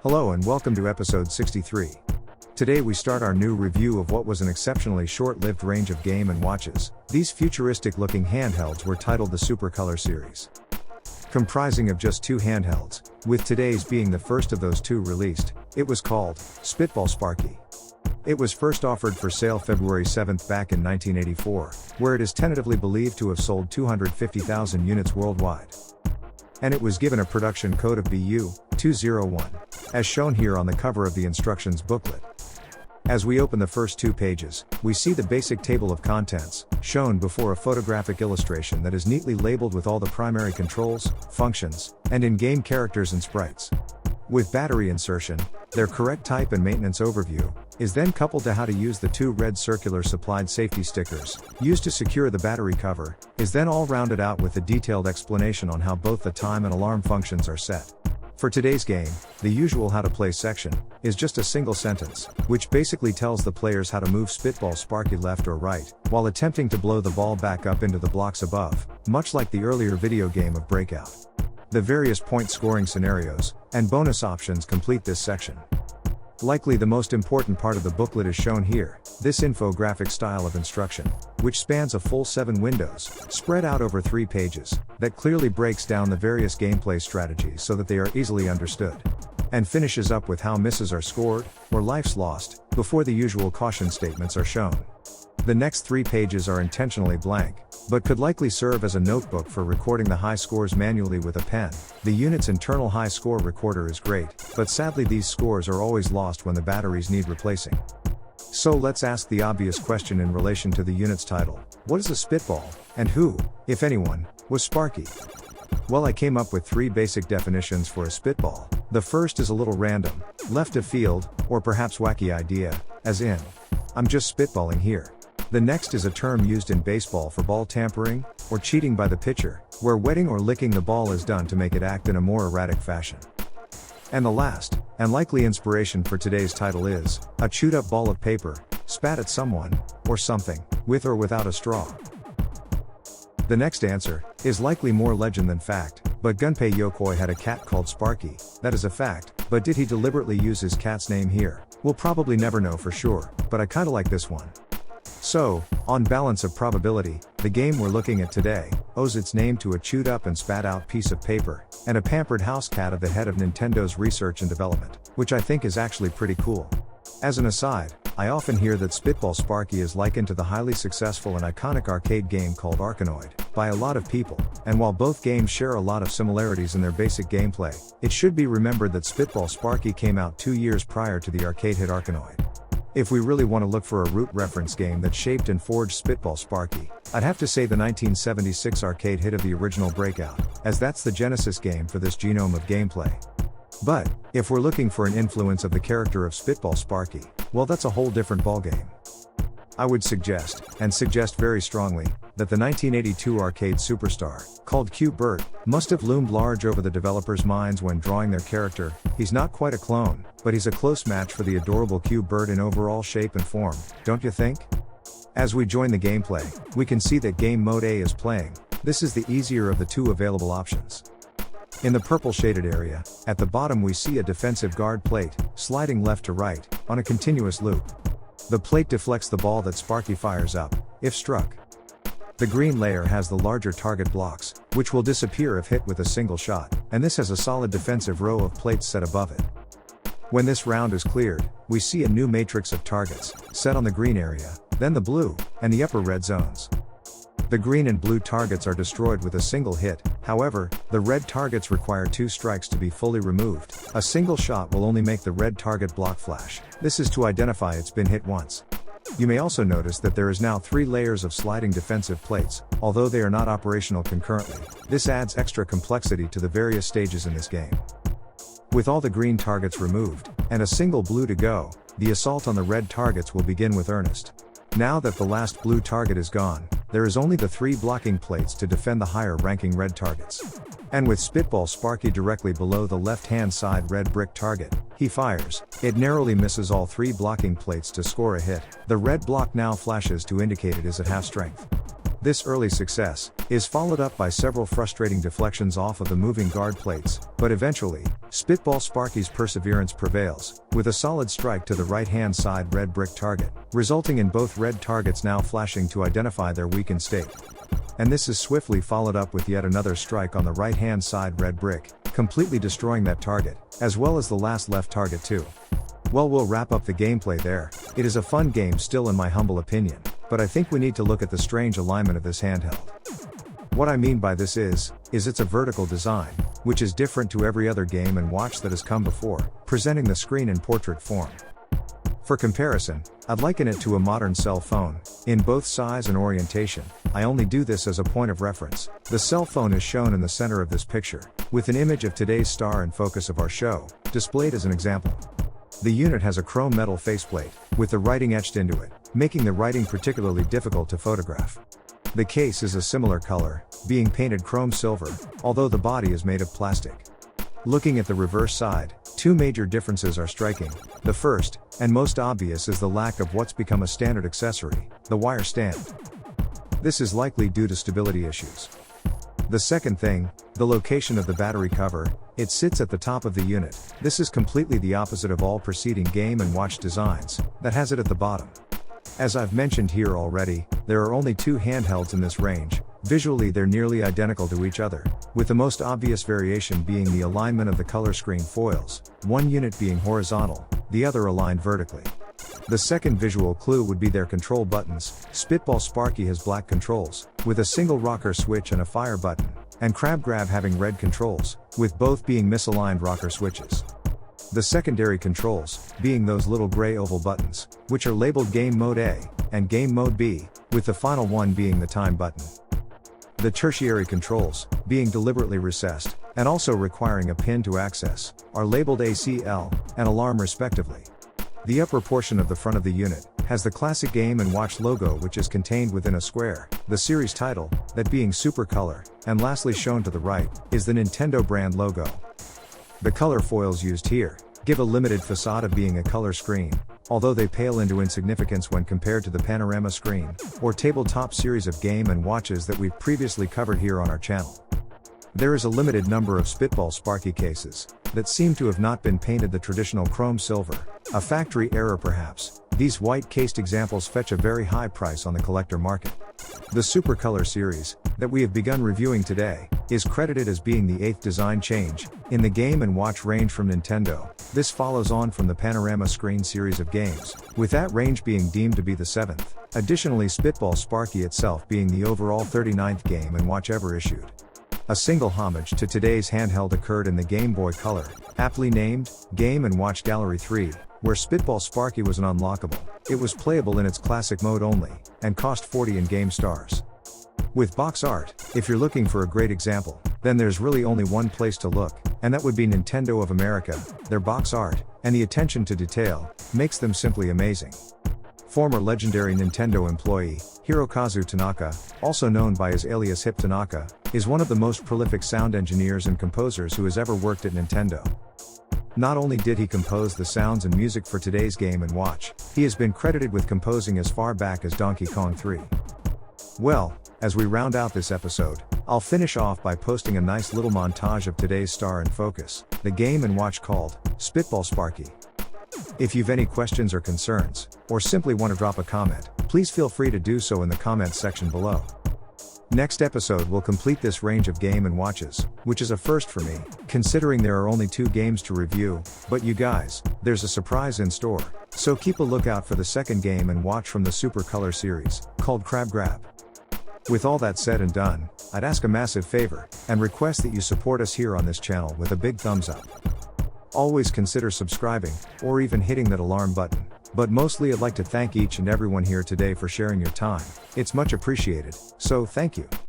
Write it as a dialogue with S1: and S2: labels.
S1: Hello and welcome to episode 63. Today we start our new review of what was an exceptionally short-lived range of game & watches. These futuristic-looking handhelds were titled the Supercolor series. Comprising of just two handhelds, with today's being the first of those two released, it was called Spitball Sparky. It was first offered for sale February 7th back in 1984, where it is tentatively believed to have sold 250,000 units worldwide. And it was given a production code of BU-201, as shown here on the cover of the instructions booklet. As we open the first two pages, we see the basic table of contents, shown before a photographic illustration that is neatly labeled with all the primary controls, functions, and in-game characters and sprites. With battery insertion, their correct type and maintenance overview, is then coupled to how to use the two red circular supplied safety stickers, used to secure the battery cover, is then all rounded out with a detailed explanation on how both the time and alarm functions are set. For today's game, the usual how to play section, is just a single sentence, which basically tells the players how to move Spitball Sparky left or right, while attempting to blow the ball back up into the blocks above, much like the earlier video game of Breakout. The various point scoring scenarios, and bonus options complete this section. Likely the most important part of the booklet is shown here, this infographic style of instruction, which spans a full 7 windows, spread out over 3 pages, that clearly breaks down the various gameplay strategies so that they are easily understood. And finishes up with how misses are scored, or lives lost, before the usual caution statements are shown. The next 3 pages are intentionally blank, but could likely serve as a notebook for recording the high scores manually with a pen. The unit's internal high score recorder is great, but sadly these scores are always lost when the batteries need replacing. So let's ask the obvious question in relation to the unit's title. What is a spitball, and who, if anyone, was Sparky? Well, I came up with 3 basic definitions for a spitball. The first is a little random, left of field, or perhaps wacky idea, as in, I'm just spitballing here. The next is a term used in baseball for ball tampering, or cheating by the pitcher, where wetting or licking the ball is done to make it act in a more erratic fashion. And the last, and likely inspiration for today's title is, a chewed up ball of paper, spat at someone, or something, with or without a straw. The next answer, is likely more legend than fact, but Gunpei Yokoi had a cat called Sparky, that is a fact, but did he deliberately use his cat's name here? We'll probably never know for sure, but I kinda like this one. So, on balance of probability, the game we're looking at today, owes its name to a chewed up and spat out piece of paper, and a pampered house cat of the head of Nintendo's research and development, which I think is actually pretty cool. As an aside, I often hear that Spitball Sparky is likened to the highly successful and iconic arcade game called Arkanoid, by a lot of people, and while both games share a lot of similarities in their basic gameplay, it should be remembered that Spitball Sparky came out 2 years prior to the arcade hit Arkanoid. If we really want to look for a root reference game that shaped and forged Spitball Sparky, I'd have to say the 1976 arcade hit of the original Breakout, as that's the genesis game for this genome of gameplay. But, if we're looking for an influence of the character of Spitball Sparky, well, that's a whole different ballgame. I would suggest, and suggest very strongly, that the 1982 arcade superstar, called Q-Bert, must have loomed large over the developers' minds when drawing their character. He's not quite a clone, but he's a close match for the adorable Q-Bert in overall shape and form, don't you think? As we join the gameplay, we can see that Game Mode A is playing. This is the easier of the 2 available options. In the purple shaded area, at the bottom we see a defensive guard plate, sliding left to right, on a continuous loop. The plate deflects the ball that Sparky fires up, if struck. The green layer has the larger target blocks, which will disappear if hit with a single shot, and this has a solid defensive row of plates set above it. When this round is cleared, we see a new matrix of targets, set on the green area, then the blue, and the upper red zones. The green and blue targets are destroyed with a single hit, however, the red targets require 2 strikes to be fully removed. A single shot will only make the red target block flash. This is to identify it's been hit once. You may also notice that there is now 3 layers of sliding defensive plates, although they are not operational concurrently. This adds extra complexity to the various stages in this game. With all the green targets removed, and a single blue to go, the assault on the red targets will begin with earnest. Now that the last blue target is gone, there is only the 3 blocking plates to defend the higher ranking red targets. And with Spitball Sparky directly below the left-hand side red brick target, he fires. It narrowly misses all 3 blocking plates to score a hit. The red block now flashes to indicate it is at half strength. This early success is followed up by several frustrating deflections off of the moving guard plates, but eventually, Spitball Sparky's perseverance prevails, with a solid strike to the right-hand side red brick target, resulting in both red targets now flashing to identify their weakened state. And this is swiftly followed up with yet another strike on the right-hand side red brick, completely destroying that target, as well as the last left target too. Well, we'll wrap up the gameplay there. It is a fun game still in my humble opinion, but I think we need to look at the strange alignment of this handheld. What I mean by this is it's a vertical design, which is different to every other Game & Watch that has come before, presenting the screen in portrait form. For comparison, I'd liken it to a modern cell phone, in both size and orientation. I only do this as a point of reference. The cell phone is shown in the center of this picture, with an image of today's star and focus of our show, displayed as an example. The unit has a chrome metal faceplate, with the writing etched into it, making the writing particularly difficult to photograph. The case is a similar color, being painted chrome silver, although the body is made of plastic. Looking at the reverse side, two major differences are striking. The first, and most obvious, is the lack of what's become a standard accessory, the wire stand. This is likely due to stability issues. The second thing, the location of the battery cover. It sits at the top of the unit. This is completely the opposite of all preceding Game & Watch designs, that has it at the bottom. As I've mentioned here already, there are only two handhelds in this range. Visually they're nearly identical to each other, with the most obvious variation being the alignment of the color screen foils, one unit being horizontal, the other aligned vertically. The second visual clue would be their control buttons. Spitball Sparky has black controls, with a single rocker switch and a fire button, and Crab Grab having red controls, with both being misaligned rocker switches. The secondary controls, being those little gray oval buttons, which are labeled Game Mode A, and Game Mode B, with the final one being the time button. The tertiary controls, being deliberately recessed, and also requiring a pin to access, are labeled ACL, and Alarm respectively. The upper portion of the front of the unit has the classic Game & Watch logo, which is contained within a square, the series title, that being Super Color, and lastly shown to the right, is the Nintendo brand logo. The color foils used here give a limited facade of being a color screen, although they pale into insignificance when compared to the panorama screen, or tabletop series of Game & Watches that we've previously covered here on our channel. There is a limited number of Spitball Sparky cases that seem to have not been painted the traditional chrome silver, a factory error perhaps. These white cased examples fetch a very high price on the collector market. The Super Color series, that we have begun reviewing today, is credited as being the 8th design change in the Game & Watch range from Nintendo. This follows on from the Panorama Screen series of games, with that range being deemed to be the 7th. Additionally, Spitball Sparky itself being the overall 39th Game & Watch ever issued. A single homage to today's handheld occurred in the Game Boy Color, aptly named Game & Watch Gallery 3, where Spitball Sparky was an unlockable. It was playable in its classic mode only, and cost 40 in-game stars. With box art, if you're looking for a great example, then there's really only one place to look, and that would be Nintendo of America. Their box art, and the attention to detail, makes them simply amazing. Former legendary Nintendo employee, Hirokazu Tanaka, also known by his alias Hip Tanaka, is one of the most prolific sound engineers and composers who has ever worked at Nintendo. Not only did he compose the sounds and music for today's Game & Watch, he has been credited with composing as far back as Donkey Kong 3. Well, as we round out this episode, I'll finish off by posting a nice little montage of today's star in focus, the Game & Watch called Spitball Sparky. If you've any questions or concerns, or simply want to drop a comment, please feel free to do so in the comments section below. Next episode will complete this range of Game & Watches, which is a first for me, considering there are only 2 games to review, but you guys, there's a surprise in store, so keep a lookout for the second Game & Watch from the Super Color series, called Crab Grab. With all that said and done, I'd ask a massive favor, and request that you support us here on this channel with a big thumbs up. Always consider subscribing, or even hitting that alarm button. But mostly I'd like to thank each and everyone here today for sharing your time. It's much appreciated, so thank you.